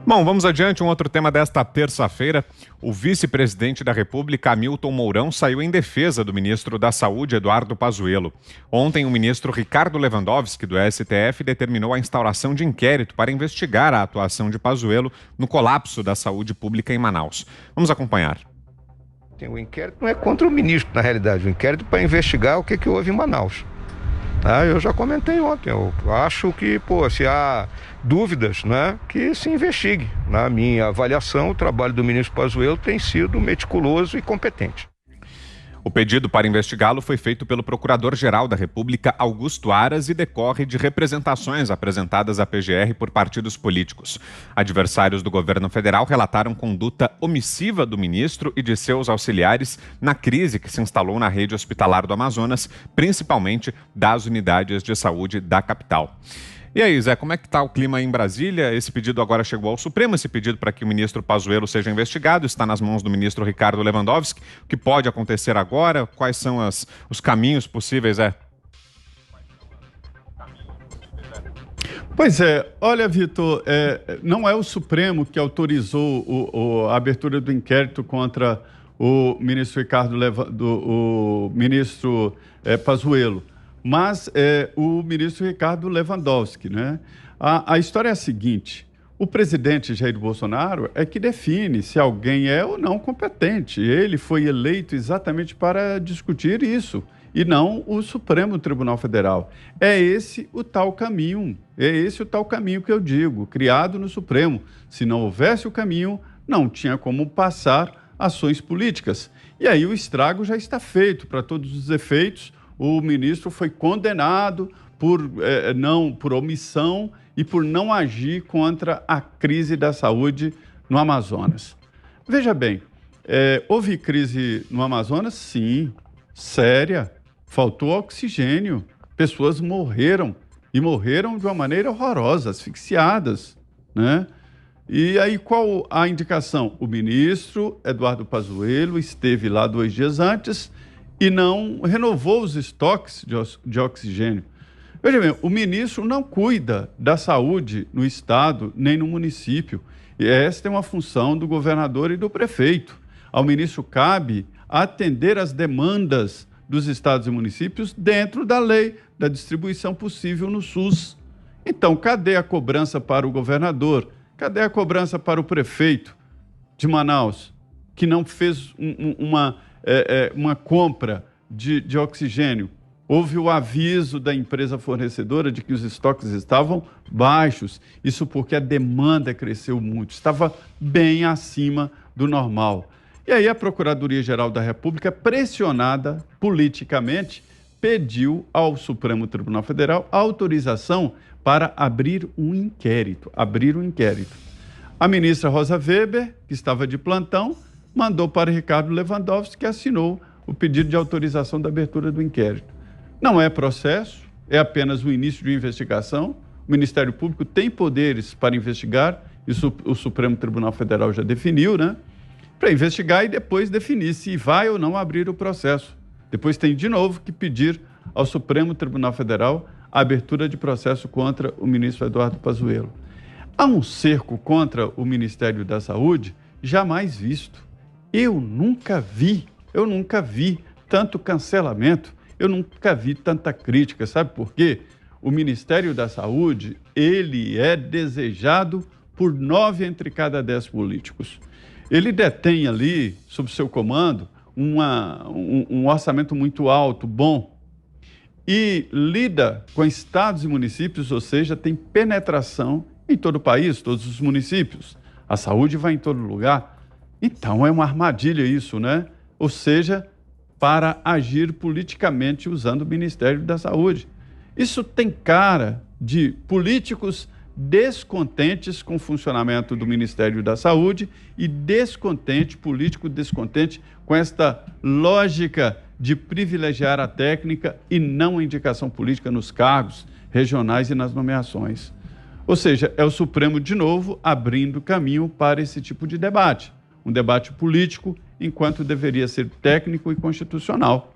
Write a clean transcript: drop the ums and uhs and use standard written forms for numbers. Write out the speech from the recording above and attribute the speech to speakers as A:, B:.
A: Bom, vamos adiante. Um outro tema desta terça-feira. O vice-presidente da República, Hamilton Mourão, saiu em defesa do ministro da Saúde, Eduardo Pazuello. Ontem, o ministro Ricardo Lewandowski, do STF, determinou a instauração de inquérito para investigar a atuação de Pazuello no colapso da saúde pública em Manaus. Vamos acompanhar.
B: O inquérito não é contra o ministro, na realidade. O inquérito para investigar o que houve em Manaus. Eu já comentei ontem. Eu acho que, se há dúvidas, que se investigue. Na minha avaliação, o trabalho do ministro Pazuello tem sido meticuloso e competente.
A: O pedido para investigá-lo foi feito pelo Procurador-Geral da República, Augusto Aras, e decorre de representações apresentadas à PGR por partidos políticos. Adversários do governo federal relataram conduta omissiva do ministro e de seus auxiliares na crise que se instalou na rede hospitalar do Amazonas, principalmente das unidades de saúde da capital. E aí, Zé, como é que está o clima aí em Brasília? Esse pedido agora chegou ao Supremo, esse pedido para que o ministro Pazuello seja investigado, está nas mãos do ministro Ricardo Lewandowski. O que pode acontecer agora? Quais são os caminhos possíveis, Zé?
C: Pois é, olha, Vitor, não é o Supremo que autorizou a abertura do inquérito contra o ministro Pazuello, mas o ministro Ricardo Lewandowski, né? A história é a seguinte: o presidente Jair Bolsonaro é que define se alguém é ou não competente. Ele foi eleito exatamente para discutir isso, e não o Supremo Tribunal Federal. É esse o tal caminho que eu digo, criado no Supremo. Se não houvesse o caminho, não tinha como passar ações políticas. E aí o estrago já está feito para todos os efeitos. O ministro foi condenado por omissão e por não agir contra a crise da saúde no Amazonas. Veja bem, houve crise no Amazonas? Sim, séria. Faltou oxigênio. Pessoas morreram, e morreram de uma maneira horrorosa, asfixiadas, né? E aí qual a indicação? O ministro Eduardo Pazuello esteve lá 2 dias antes e não renovou os estoques de oxigênio. Veja bem, o ministro não cuida da saúde no estado nem no município. E esta é uma função do governador e do prefeito. Ao ministro cabe atender às demandas dos estados e municípios dentro da lei da distribuição possível no SUS. Então, cadê a cobrança para o governador? Cadê a cobrança para o prefeito de Manaus, que não fez uma compra de oxigênio? Houve o aviso da empresa fornecedora de que os estoques estavam baixos. Isso porque a demanda cresceu muito, estava bem acima do normal. E aí a Procuradoria-Geral da República, pressionada politicamente, pediu ao Supremo Tribunal Federal autorização para abrir um inquérito. A ministra Rosa Weber, que estava de plantão, mandou para Ricardo Lewandowski, que assinou o pedido de autorização da abertura do inquérito. Não é processo, é apenas o início de uma investigação. O Ministério Público tem poderes para investigar, isso o Supremo Tribunal Federal já definiu, né? Para investigar e depois definir se vai ou não abrir o processo. Depois tem de novo que pedir ao Supremo Tribunal Federal a abertura de processo contra o ministro Eduardo Pazuello. Há um cerco contra o Ministério da Saúde jamais visto. Eu nunca vi tanto cancelamento, eu nunca vi tanta crítica. Sabe por quê? O Ministério da Saúde, ele é desejado por 9 entre cada 10 políticos. Ele detém ali, sob seu comando, um orçamento muito alto, bom, e lida com estados e municípios, ou seja, tem penetração em todo o país, todos os municípios. A saúde vai em todo lugar. Então é uma armadilha isso, né? Ou seja, para agir politicamente usando o Ministério da Saúde. Isso tem cara de políticos descontentes com o funcionamento do Ministério da Saúde e político descontente com esta lógica de privilegiar a técnica e não a indicação política nos cargos regionais e nas nomeações. Ou seja, é o Supremo, de novo, abrindo caminho para esse tipo de debate. Um debate político, enquanto deveria ser técnico e constitucional.